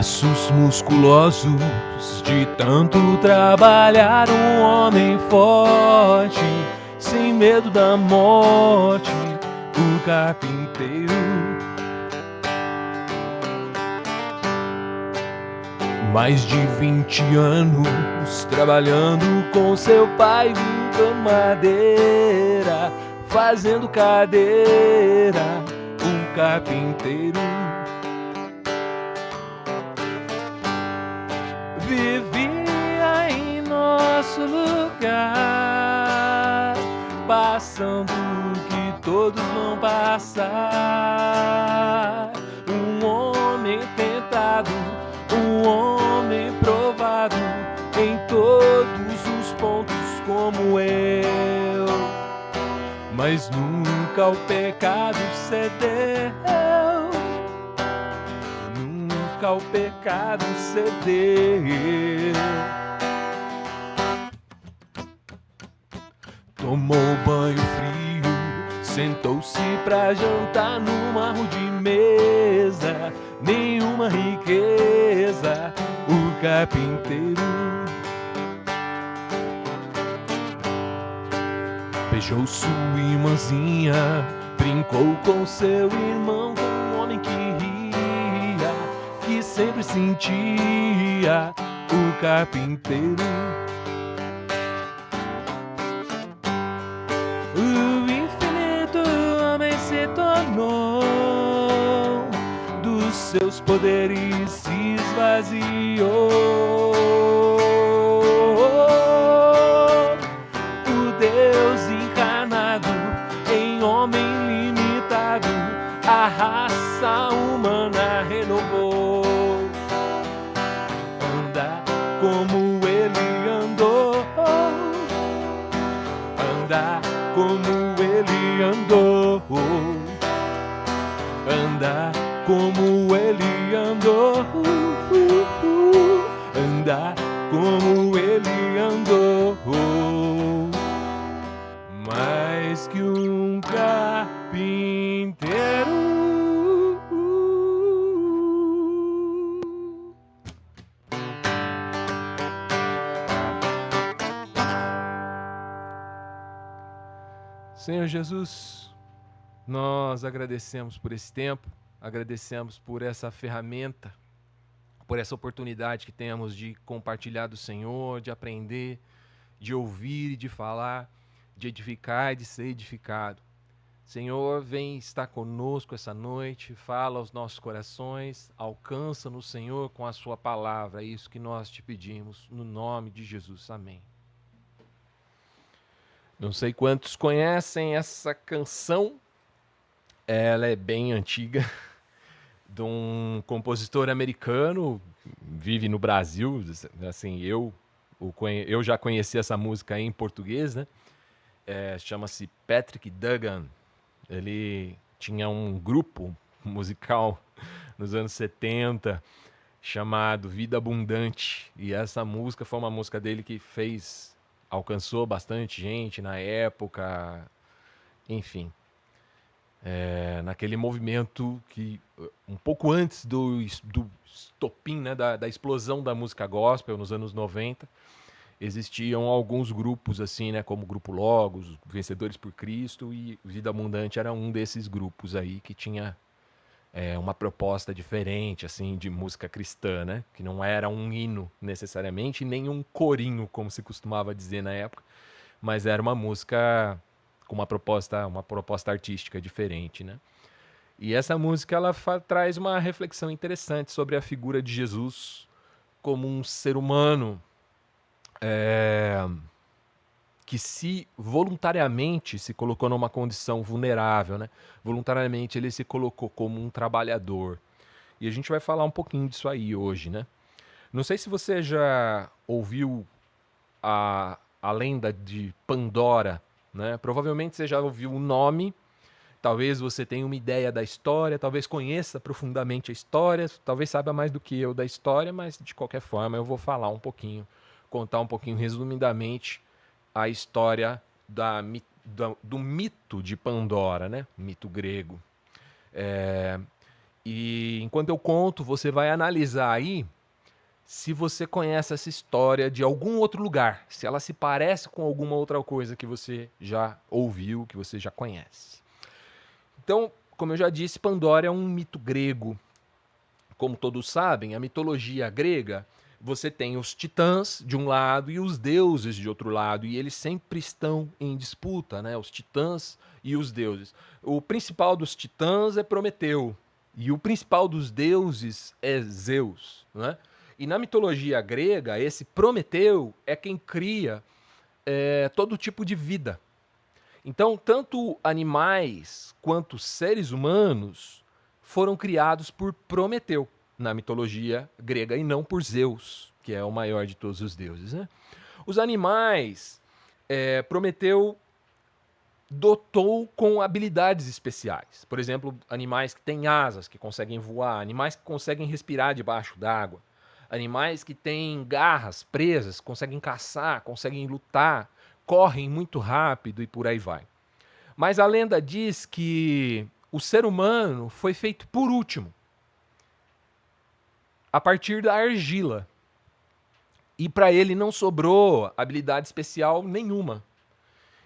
Braços musculosos de tanto trabalhar, um homem forte, sem medo da morte, o carpinteiro. Mais de 20 anos trabalhando com seu pai com madeira, fazendo cadeira, um carpinteiro. Vivia em nosso lugar, passando o que todos vão passar. Um homem tentado, um homem provado em todos os pontos como eu, mas nunca o pecado cedeu. Nunca o pecado cedeu. Tomou banho frio, sentou-se pra jantar numa rude mesa, nenhuma riqueza, o carpinteiro. Beijou sua irmãzinha, brincou com seu irmão, com um homem que ria, que sempre sentia, o carpinteiro. O infinito homem se tornou, dos seus poderes se esvaziou. O Deus encarnado em homem limitado, a raça humana renovou. Andar como ele andou, andar como ele andou, andar como ele andou, andar como ele andou, mais que um carpinteiro. Senhor Jesus, nós agradecemos por esse tempo, agradecemos por essa ferramenta, por essa oportunidade que temos de compartilhar do Senhor, de aprender, de ouvir e de falar, de edificar e de ser edificado. Senhor, vem estar conosco essa noite, fala aos nossos corações, alcança-nos, Senhor, com a sua palavra. É isso que nós te pedimos, no nome de Jesus. Amém. Não sei quantos conhecem essa canção, ela é bem antiga, de um compositor americano, vive no Brasil, assim, eu já conheci essa música em português, né? Chama-se Patrick Dugan. Ele tinha um grupo musical nos anos 70 chamado Vida Abundante, e essa música foi uma música dele que alcançou bastante gente na época, enfim, naquele movimento que, um pouco antes do estopim, né, da explosão da música gospel nos anos 90, existiam alguns grupos assim, né, como o Grupo Logos, Vencedores por Cristo, e Vida Abundante era um desses grupos aí que tinha uma proposta diferente, assim, de música cristã, né? Que não era um hino necessariamente, nem um corinho, como se costumava dizer na época, mas era uma música com uma proposta artística diferente, né? E essa música ela traz uma reflexão interessante sobre a figura de Jesus como um ser humano que voluntariamente se colocou numa condição vulnerável, né? Voluntariamente ele se colocou como um trabalhador. E a gente vai falar um pouquinho disso aí hoje, né? Não sei se você já ouviu a lenda de Pandora, né? Provavelmente você já ouviu o nome, talvez você tenha uma ideia da história, talvez conheça profundamente a história, talvez saiba mais do que eu da história, mas de qualquer forma eu vou falar um pouquinho, contar um pouquinho resumidamente a história do mito de Pandora, né? Mito grego. E enquanto eu conto, você vai analisar aí se você conhece essa história de algum outro lugar, se ela se parece com alguma outra coisa que você já ouviu, que você já conhece. Então, como eu já disse, Pandora é um mito grego. Como todos sabem, a mitologia grega, você tem os titãs de um lado e os deuses de outro lado, e eles sempre estão em disputa, né? Os titãs e os deuses. O principal dos titãs é Prometeu, e o principal dos deuses é Zeus, né? E na mitologia grega, esse Prometeu é quem cria todo tipo de vida. Então, tanto animais quanto seres humanos foram criados por Prometeu na mitologia grega e não por Zeus, que é o maior de todos os deuses, né? Os animais, Prometeu dotou com habilidades especiais. Por exemplo, animais que têm asas, que conseguem voar, animais que conseguem respirar debaixo d'água, animais que têm garras presas, conseguem caçar, conseguem lutar, correm muito rápido e por aí vai. Mas a lenda diz que o ser humano foi feito por último, a partir da argila. E para ele não sobrou habilidade especial nenhuma.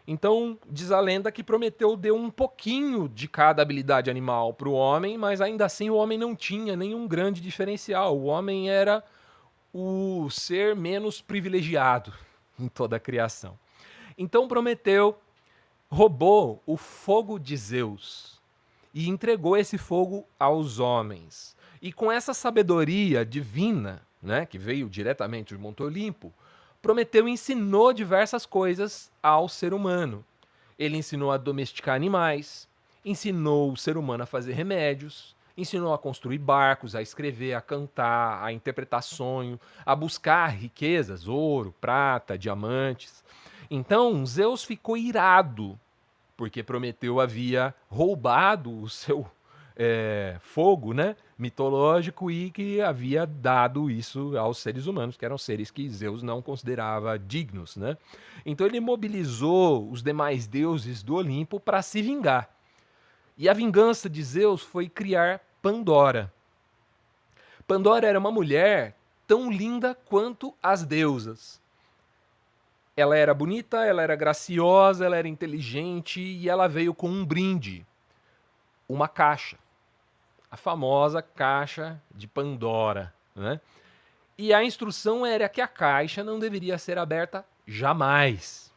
Então, diz a lenda que Prometeu deu um pouquinho de cada habilidade animal para o homem, mas ainda assim o homem não tinha nenhum grande diferencial. O homem era o ser menos privilegiado em toda a criação. Então Prometeu roubou o fogo de Zeus e entregou esse fogo aos homens. E com essa sabedoria divina, né, que veio diretamente do Monte Olimpo, Prometeu ensinou diversas coisas ao ser humano. Ele ensinou a domesticar animais, ensinou o ser humano a fazer remédios, ensinou a construir barcos, a escrever, a cantar, a interpretar sonho, a buscar riquezas, ouro, prata, diamantes. Então Zeus ficou irado porque Prometeu havia roubado o seu fogo, né, mitológico e que havia dado isso aos seres humanos, que eram seres que Zeus não considerava dignos, né? Então ele mobilizou os demais deuses do Olimpo para se vingar. E a vingança de Zeus foi criar Pandora. Pandora era uma mulher tão linda quanto as deusas. Ela era bonita, ela era graciosa, ela era inteligente e ela veio com um brinde, uma caixa, a famosa caixa de Pandora, né? E a instrução era que a caixa não deveria ser aberta jamais.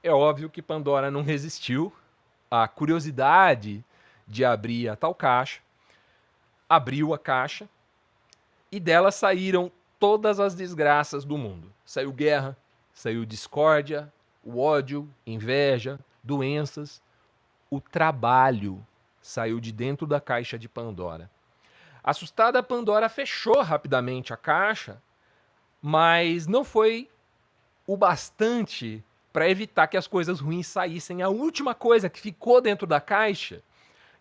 É óbvio que Pandora não resistiu à curiosidade de abrir a tal caixa, abriu a caixa e dela saíram todas as desgraças do mundo. Saiu guerra, saiu discórdia, o ódio, inveja, doenças, o trabalho saiu de dentro da caixa de Pandora. Assustada, Pandora fechou rapidamente a caixa, mas não foi o bastante para evitar que as coisas ruins saíssem. A última coisa que ficou dentro da caixa,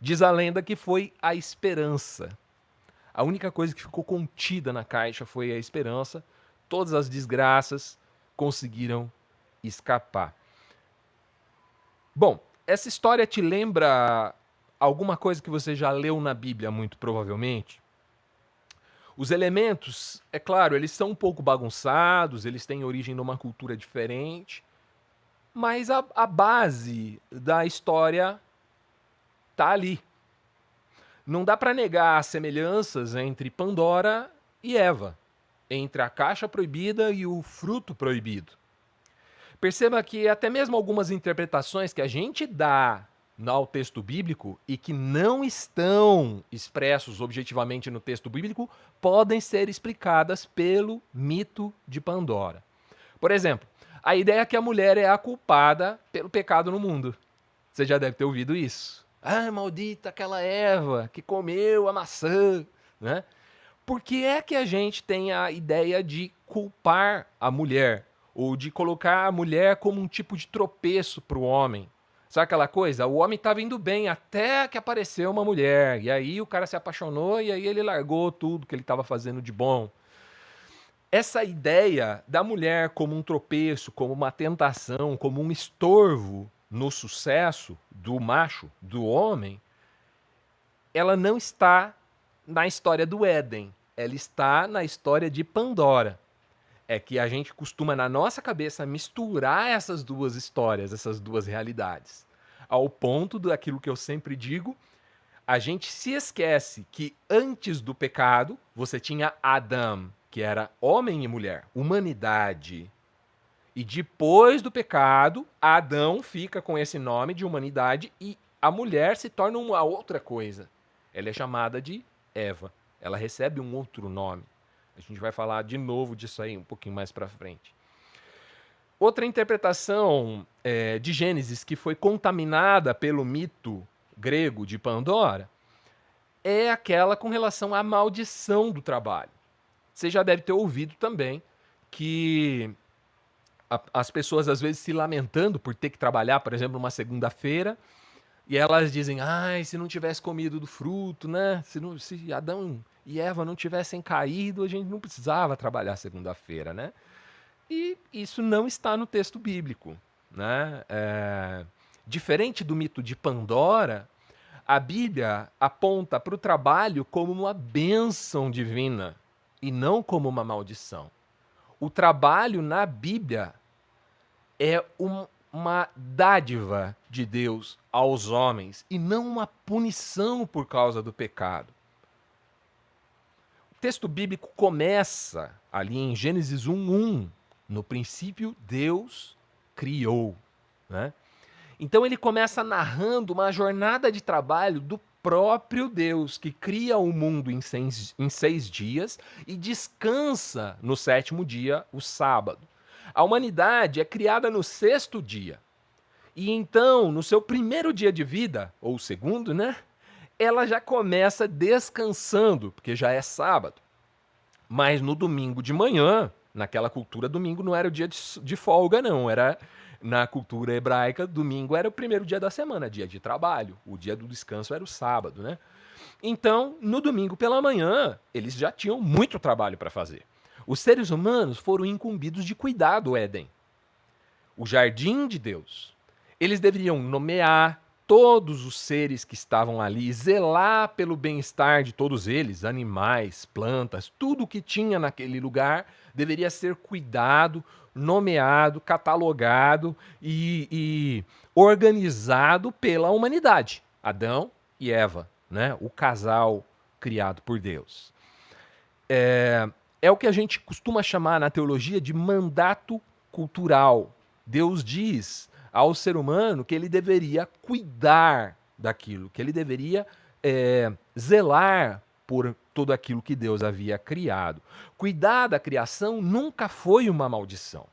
diz a lenda que foi a esperança. A única coisa que ficou contida na caixa foi a esperança. Todas as desgraças conseguiram escapar. Bom, essa história te lembra alguma coisa que você já leu na Bíblia, muito provavelmente? Os elementos, é claro, eles são um pouco bagunçados, eles têm origem numa cultura diferente, mas a base da história tá ali. Não dá para negar as semelhanças entre Pandora e Eva, entre a caixa proibida e o fruto proibido. Perceba que até mesmo algumas interpretações que a gente dá ao texto bíblico e que não estão expressos objetivamente no texto bíblico podem ser explicadas pelo mito de Pandora. Por exemplo, a ideia é que a mulher é a culpada pelo pecado no mundo. Você já deve ter ouvido isso. Ah, maldita aquela Eva que comeu a maçã, né? Por que é que a gente tem a ideia de culpar a mulher? Ou de colocar a mulher como um tipo de tropeço para o homem? Sabe aquela coisa? O homem estava indo bem até que apareceu uma mulher. E aí o cara se apaixonou e aí ele largou tudo que ele estava fazendo de bom. Essa ideia da mulher como um tropeço, como uma tentação, como um estorvo no sucesso do macho, do homem, ela não está na história do Éden. Ela está na história de Pandora. É que a gente costuma, na nossa cabeça, misturar essas duas histórias, essas duas realidades. Ao ponto daquilo que eu sempre digo, a gente se esquece que antes do pecado, você tinha Adão, que era homem e mulher, humanidade. E depois do pecado, Adão fica com esse nome de humanidade e a mulher se torna uma outra coisa. Ela é chamada de Eva. Ela recebe um outro nome. A gente vai falar de novo disso aí um pouquinho mais para frente. Outra interpretação de Gênesis que foi contaminada pelo mito grego de Pandora é aquela com relação à maldição do trabalho. Você já deve ter ouvido também que as pessoas às vezes se lamentando por ter que trabalhar, por exemplo, uma segunda-feira, e elas dizem, ai, se não tivesse comido do fruto, né? Se Adão e Eva não tivessem caído, a gente não precisava trabalhar segunda-feira, né? E isso não está no texto bíblico, né? Diferente do mito de Pandora, a Bíblia aponta para o trabalho como uma bênção divina e não como uma maldição. O trabalho na Bíblia é uma dádiva de Deus aos homens e não uma punição por causa do pecado. O texto bíblico começa ali em Gênesis 1:1. No princípio, Deus criou, né? Então ele começa narrando uma jornada de trabalho do próprio Deus, que cria o mundo em 6 dias e descansa no 7º dia, o sábado. A humanidade é criada no 6º dia. E então, no seu primeiro dia de vida, ou segundo, né? Ela já começa descansando, porque já é sábado. Mas no domingo de manhã, naquela cultura, domingo não era o dia de folga, não. Era, na cultura hebraica, domingo era o primeiro dia da semana, dia de trabalho. O dia do descanso era o sábado, né? Então, no domingo pela manhã, eles já tinham muito trabalho para fazer. Os seres humanos foram incumbidos de cuidar do Éden, o jardim de Deus. Eles deveriam nomear todos os seres que estavam ali, zelar pelo bem-estar de todos eles, animais, plantas, tudo que tinha naquele lugar deveria ser cuidado, nomeado, catalogado e organizado pela humanidade. Adão e Eva, né? O casal criado por Deus. É o que a gente costuma chamar na teologia de mandato cultural. Deus diz ao ser humano que ele deveria cuidar daquilo, que ele deveria zelar por tudo aquilo que Deus havia criado. Cuidar da criação nunca foi uma maldição.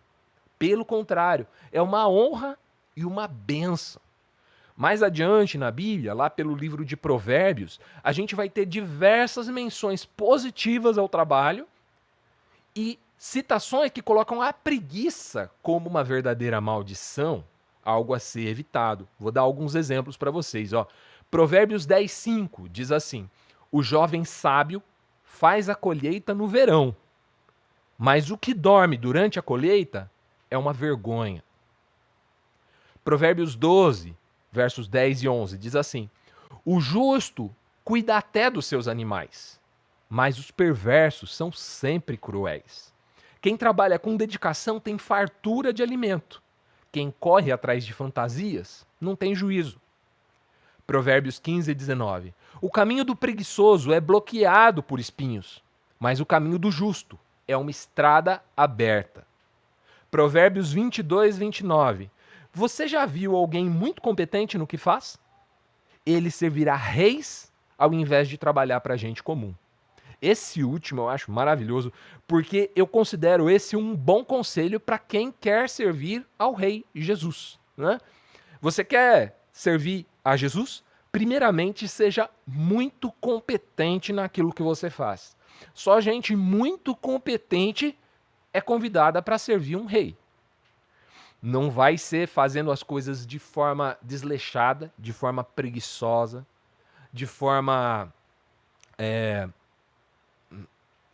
Pelo contrário, é uma honra e uma bênção. Mais adiante na Bíblia, lá pelo livro de Provérbios, a gente vai ter diversas menções positivas ao trabalho e citações que colocam a preguiça como uma verdadeira maldição, algo a ser evitado. Vou dar alguns exemplos para vocês. Ó. Provérbios 10:5 diz assim: o jovem sábio faz a colheita no verão, mas o que dorme durante a colheita é uma vergonha. Provérbios 12, versos 10 e 11 diz assim: o justo cuida até dos seus animais, mas os perversos são sempre cruéis. Quem trabalha com dedicação tem fartura de alimento. Quem corre atrás de fantasias não tem juízo. Provérbios 15 e 19. O caminho do preguiçoso é bloqueado por espinhos, mas o caminho do justo é uma estrada aberta. Provérbios 22, 29. Você já viu alguém muito competente no que faz? Ele servirá reis ao invés de trabalhar para gente comum. Esse último eu acho maravilhoso, porque eu considero esse um bom conselho para quem quer servir ao Rei Jesus, né? Você quer servir a Jesus? Primeiramente, seja muito competente naquilo que você faz. Só gente muito competente é convidada para servir um rei. Não vai ser fazendo as coisas de forma desleixada, de forma preguiçosa, de forma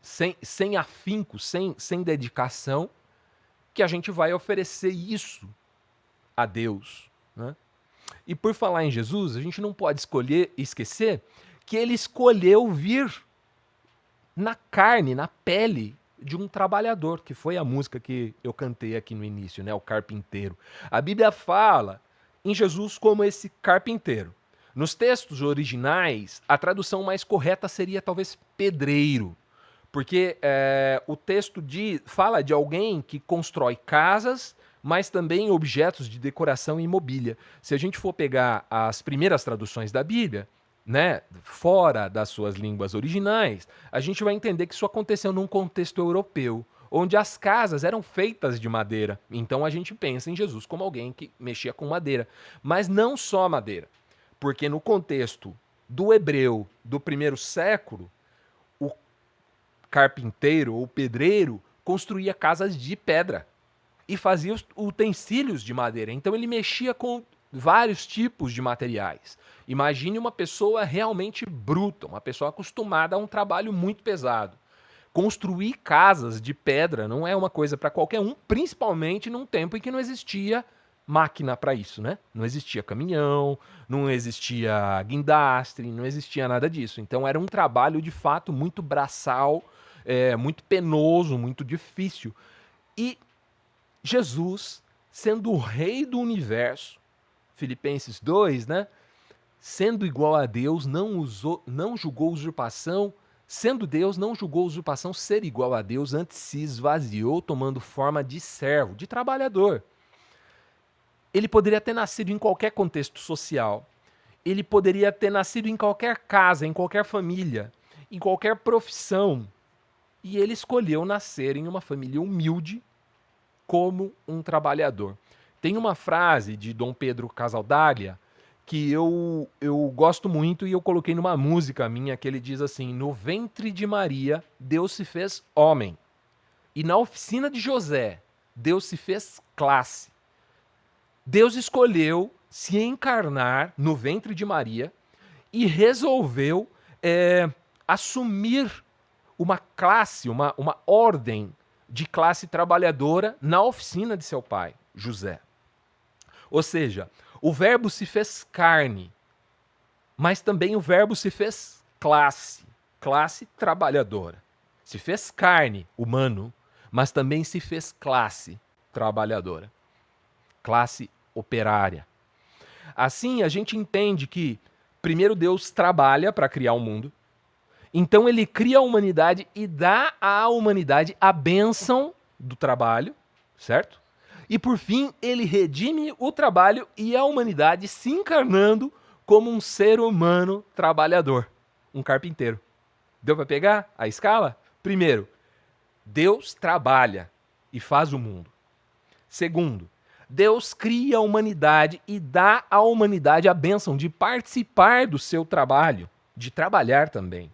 sem afinco, sem dedicação, que a gente vai oferecer isso a Deus, né? E por falar em Jesus, a gente não pode esquecer que ele escolheu vir na carne, na pele de um trabalhador, que foi a música que eu cantei aqui no início, né? O carpinteiro. A Bíblia fala em Jesus como esse carpinteiro. Nos textos originais, a tradução mais correta seria talvez pedreiro, porque o texto fala de alguém que constrói casas, mas também objetos de decoração e mobília. Se a gente for pegar as primeiras traduções da Bíblia, né, fora das suas línguas originais, a gente vai entender que isso aconteceu num contexto europeu, onde as casas eram feitas de madeira. Então a gente pensa em Jesus como alguém que mexia com madeira. Mas não só madeira, porque no contexto do hebreu do primeiro século, o carpinteiro ou pedreiro construía casas de pedra e fazia os utensílios de madeira. Então ele mexia com vários tipos de materiais. Imagine uma pessoa realmente bruta, uma pessoa acostumada a um trabalho muito pesado. Construir casas de pedra não é uma coisa para qualquer um, principalmente num tempo em que não existia máquina para isso, né? Não existia caminhão, não existia guindastre, não existia nada disso. Então era um trabalho de fato muito braçal, muito penoso, muito difícil. E Jesus, sendo o rei do universo, Filipenses 2, né? Sendo igual a Deus, não julgou usurpação, sendo Deus, não julgou usurpação ser igual a Deus, antes se esvaziou, tomando forma de servo, de trabalhador. Ele poderia ter nascido em qualquer contexto social, ele poderia ter nascido em qualquer casa, em qualquer família, em qualquer profissão, e ele escolheu nascer em uma família humilde, como um trabalhador. Tem uma frase de Dom Pedro Casaldália que eu gosto muito e eu coloquei numa música minha, que ele diz assim: no ventre de Maria, Deus se fez homem. E na oficina de José, Deus se fez classe. Deus escolheu se encarnar no ventre de Maria e resolveu assumir uma classe, uma ordem de classe trabalhadora na oficina de seu pai, José. Ou seja, o verbo se fez carne, mas também o verbo se fez classe trabalhadora. Se fez carne, humano, mas também se fez classe trabalhadora, classe operária. Assim, a gente entende que primeiro Deus trabalha para criar o mundo, então ele cria a humanidade e dá à humanidade a bênção do trabalho, certo? E por fim, ele redime o trabalho e a humanidade se encarnando como um ser humano trabalhador, um carpinteiro. Deu para pegar a escala? Primeiro, Deus trabalha e faz o mundo. Segundo, Deus cria a humanidade e dá à humanidade a bênção de participar do seu trabalho, de trabalhar também.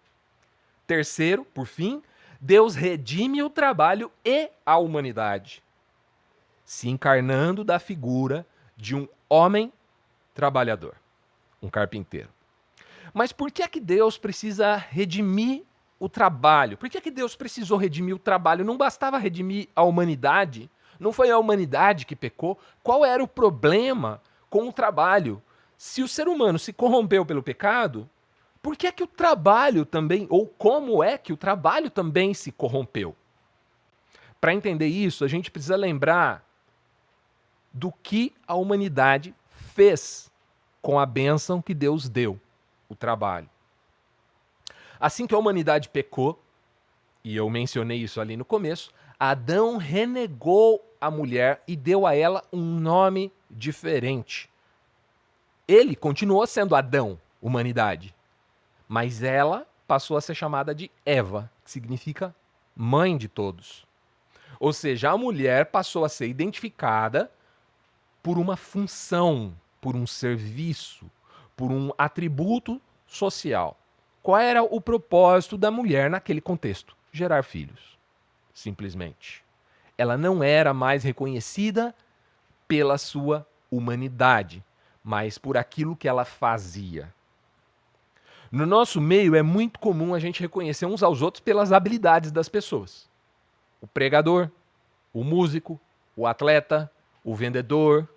Terceiro, por fim, Deus redime o trabalho e a humanidade, se encarnando da figura de um homem trabalhador, um carpinteiro. Mas por que é que Deus precisa redimir o trabalho? Por que é que Deus precisou redimir o trabalho? Não bastava redimir a humanidade? Não foi a humanidade que pecou? Qual era o problema com o trabalho? Se o ser humano se corrompeu pelo pecado, por que é que o trabalho também, ou como é que o trabalho também se corrompeu? Para entender isso, a gente precisa lembrar do que a humanidade fez com a bênção que Deus deu, o trabalho. Assim que a humanidade pecou, e eu mencionei isso ali no começo, Adão renegou a mulher e deu a ela um nome diferente. Ele continuou sendo Adão, humanidade, mas ela passou a ser chamada de Eva, que significa mãe de todos. Ou seja, a mulher passou a ser identificada por uma função, por um serviço, por um atributo social. Qual era o propósito da mulher naquele contexto? Gerar filhos, simplesmente. Ela não era mais reconhecida pela sua humanidade, mas por aquilo que ela fazia. No nosso meio é muito comum a gente reconhecer uns aos outros pelas habilidades das pessoas. O pregador, o músico, o atleta, o vendedor,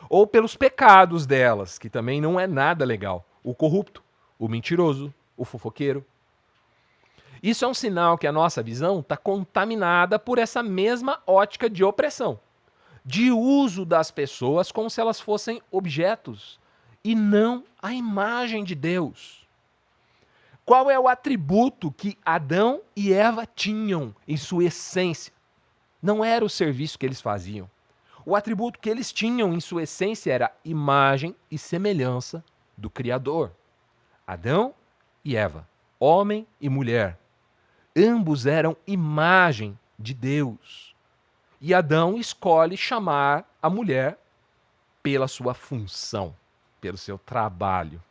ou pelos pecados delas, que também não é nada legal. O corrupto, o mentiroso, o fofoqueiro. Isso é um sinal que a nossa visão está contaminada por essa mesma ótica de opressão, de uso das pessoas como se elas fossem objetos e não a imagem de Deus. Qual é o atributo que Adão e Eva tinham em sua essência? Não era o serviço que eles faziam. O atributo que eles tinham em sua essência era imagem e semelhança do Criador. Adão e Eva, homem e mulher, ambos eram imagem de Deus. E Adão escolhe chamar a mulher pela sua função, pelo seu trabalho.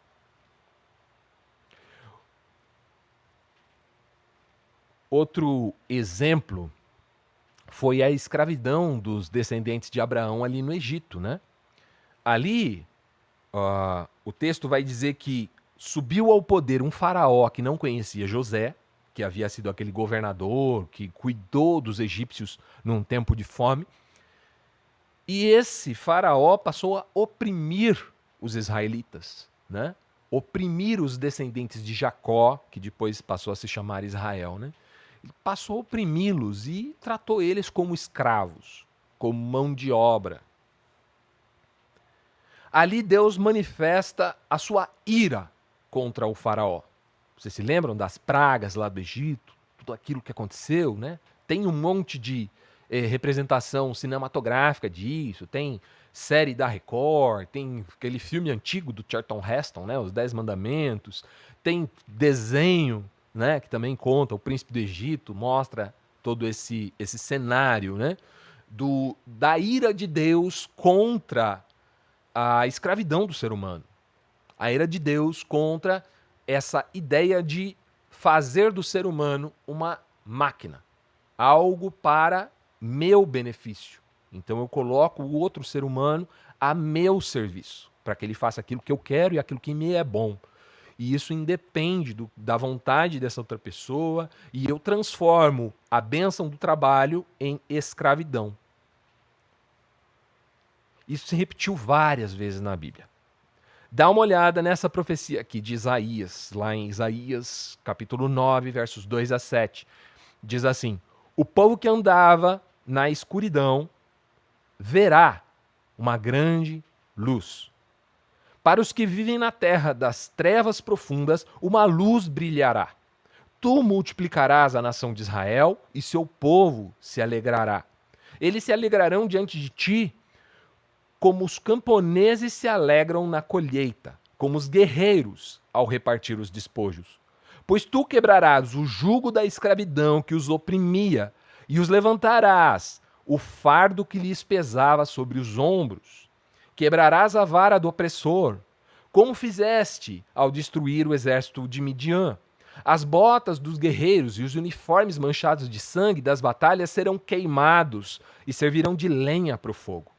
Outro exemplo foi a escravidão dos descendentes de Abraão ali no Egito, né? Ali, o texto vai dizer que subiu ao poder um faraó que não conhecia José, que havia sido aquele governador que cuidou dos egípcios num tempo de fome. E esse faraó passou a oprimir os israelitas, né? Oprimir os descendentes de Jacó, que depois passou a se chamar Israel, né? Ele passou a oprimi-los e tratou eles como escravos, como mão de obra. Ali Deus manifesta a sua ira contra o faraó. Vocês se lembram das pragas lá do Egito? Tudo aquilo que aconteceu, né? Tem um monte de representação cinematográfica disso, tem série da Record, tem aquele filme antigo do Charlton Heston, né? Os 10 Mandamentos, tem desenho, né? Que também conta o Príncipe do Egito, mostra todo esse cenário, né? Da ira de Deus contra a escravidão do ser humano. A ira de Deus contra essa ideia de fazer do ser humano uma máquina, algo para meu benefício. Então eu coloco o outro ser humano a meu serviço, para que ele faça aquilo que eu quero e aquilo que me é bom. E isso independe da vontade dessa outra pessoa, e eu transformo a bênção do trabalho em escravidão. Isso se repetiu várias vezes na Bíblia. Dá uma olhada nessa profecia aqui de Isaías, lá em Isaías capítulo 9, versos 2 a 7. Diz assim: o povo que andava na escuridão verá uma grande luz. Para os que vivem na terra das trevas profundas, uma luz brilhará. Tu multiplicarás a nação de Israel e seu povo se alegrará. Eles se alegrarão diante de ti, como os camponeses se alegram na colheita, como os guerreiros ao repartir os despojos. Pois tu quebrarás o jugo da escravidão que os oprimia, e os levantarás o fardo que lhes pesava sobre os ombros. Quebrarás a vara do opressor, como fizeste ao destruir o exército de Midian. As botas dos guerreiros e os uniformes manchados de sangue das batalhas serão queimados e servirão de lenha para o fogo.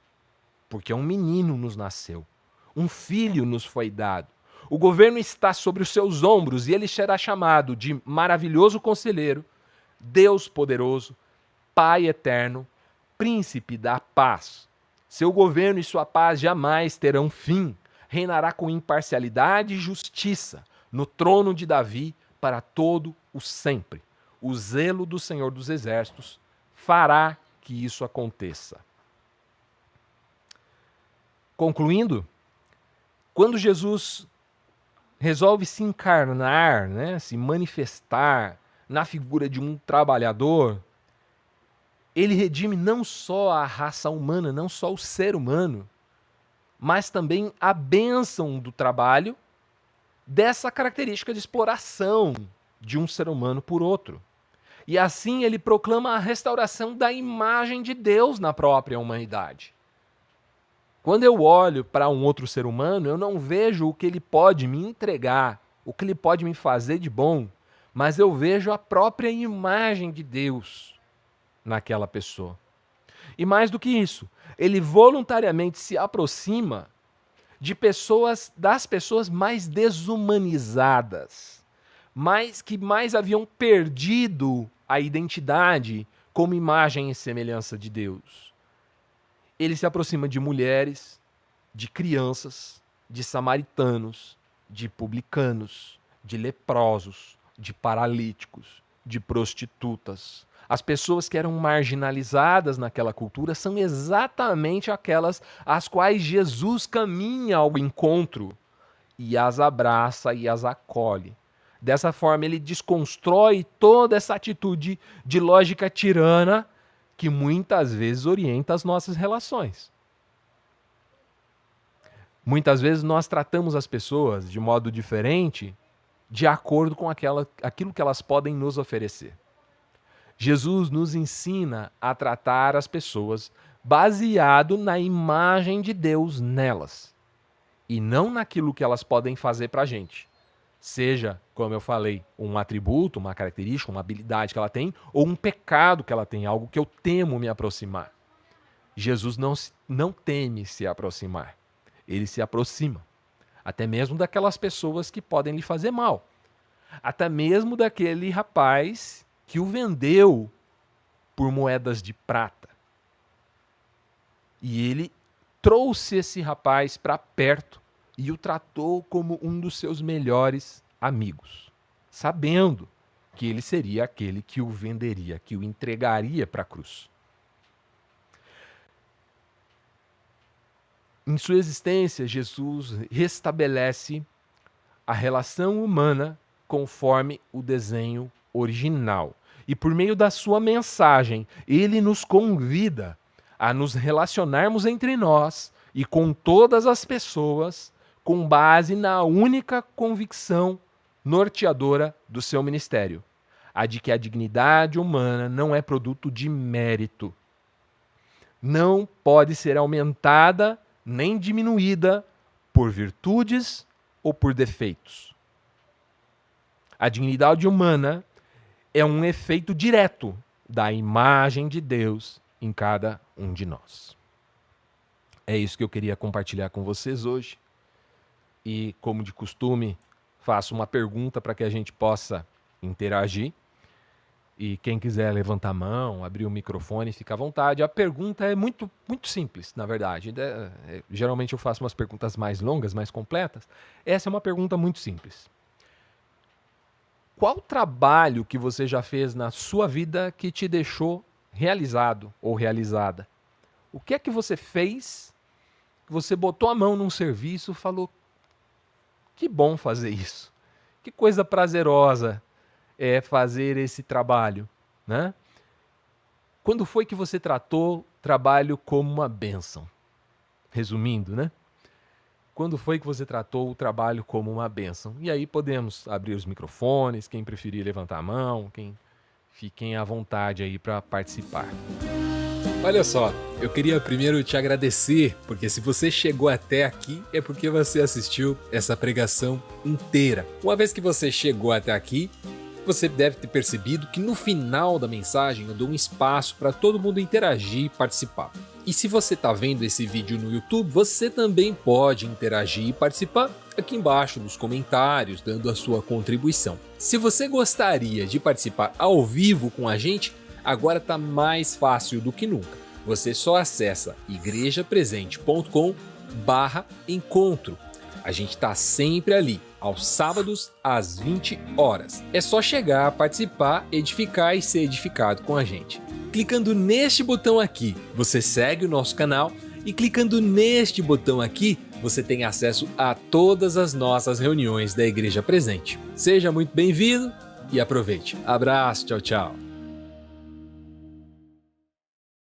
Porque um menino nos nasceu, um filho nos foi dado. O governo está sobre os seus ombros e ele será chamado de maravilhoso conselheiro, Deus poderoso, Pai eterno, príncipe da paz. Seu governo e sua paz jamais terão fim. Reinará com imparcialidade e justiça no trono de Davi para todo o sempre. O zelo do Senhor dos Exércitos fará que isso aconteça. Concluindo, quando Jesus resolve se encarnar, né, se manifestar na figura de um trabalhador, ele redime não só a raça humana, não só o ser humano, mas também a bênção do trabalho, dessa característica de exploração de um ser humano por outro. E assim ele proclama a restauração da imagem de Deus na própria humanidade. Quando eu olho para um outro ser humano, eu não vejo o que ele pode me entregar, o que ele pode me fazer de bom, mas eu vejo a própria imagem de Deus naquela pessoa. E mais do que isso, ele voluntariamente se aproxima das pessoas mais desumanizadas, que mais haviam perdido a identidade como imagem e semelhança de Deus. Ele se aproxima de mulheres, de crianças, de samaritanos, de publicanos, de leprosos, de paralíticos, de prostitutas. As pessoas que eram marginalizadas naquela cultura são exatamente aquelas às quais Jesus caminha ao encontro e as abraça e as acolhe. Dessa forma, ele desconstrói toda essa atitude de lógica tirana que muitas vezes orienta as nossas relações. Muitas vezes nós tratamos as pessoas de modo diferente de acordo com aquilo que elas podem nos oferecer. Jesus nos ensina a tratar as pessoas baseado na imagem de Deus nelas e não naquilo que elas podem fazer para a gente. Seja, como eu falei, um atributo, uma característica, uma habilidade que ela tem ou um pecado que ela tem, algo que eu temo me aproximar. Jesus não teme se aproximar. Ele se aproxima. Até mesmo daquelas pessoas que podem lhe fazer mal. Até mesmo daquele rapaz que o vendeu por moedas de prata. E ele trouxe esse rapaz para perto e o tratou como um dos seus melhores amigos, sabendo que ele seria aquele que o venderia, que o entregaria para a cruz. Em sua existência, Jesus restabelece a relação humana conforme o desenho original. E por meio da sua mensagem, ele nos convida a nos relacionarmos entre nós e com todas as pessoas com base na única convicção norteadora do seu ministério, a de que a dignidade humana não é produto de mérito. Não pode ser aumentada nem diminuída por virtudes ou por defeitos. A dignidade humana é um efeito direto da imagem de Deus em cada um de nós. É isso que eu queria compartilhar com vocês hoje. E, como de costume, faço uma pergunta para que a gente possa interagir. E quem quiser levantar a mão, abrir o microfone, fica à vontade. A pergunta é muito simples, na verdade. Geralmente eu faço umas perguntas mais longas, mais completas. Essa é uma pergunta muito simples. Qual trabalho que você já fez na sua vida que te deixou realizado ou realizada? O que é que você fez? Você botou a mão num serviço e falou: que bom fazer isso. Que coisa prazerosa é fazer esse trabalho, né? Quando foi que você tratou o trabalho como uma bênção? Resumindo, né? Quando foi que você tratou o trabalho como uma bênção? E aí podemos abrir os microfones, quem preferir levantar a mão, fiquem à vontade aí para participar. Olha só, eu queria primeiro te agradecer, porque se você chegou até aqui é porque você assistiu essa pregação inteira. Uma vez que você chegou até aqui, você deve ter percebido que no final da mensagem eu dou um espaço para todo mundo interagir e participar. E se você está vendo esse vídeo no YouTube, você também pode interagir e participar aqui embaixo nos comentários, dando a sua contribuição. Se você gostaria de participar ao vivo com a gente, agora está mais fácil do que nunca. Você só acessa igrejapresente.com/encontro. A gente está sempre ali, aos sábados, às 20 horas. É só chegar, participar, edificar e ser edificado com a gente. Clicando neste botão aqui, você segue o nosso canal e clicando neste botão aqui, você tem acesso a todas as nossas reuniões da Igreja Presente. Seja muito bem-vindo e aproveite. Abraço, tchau, tchau.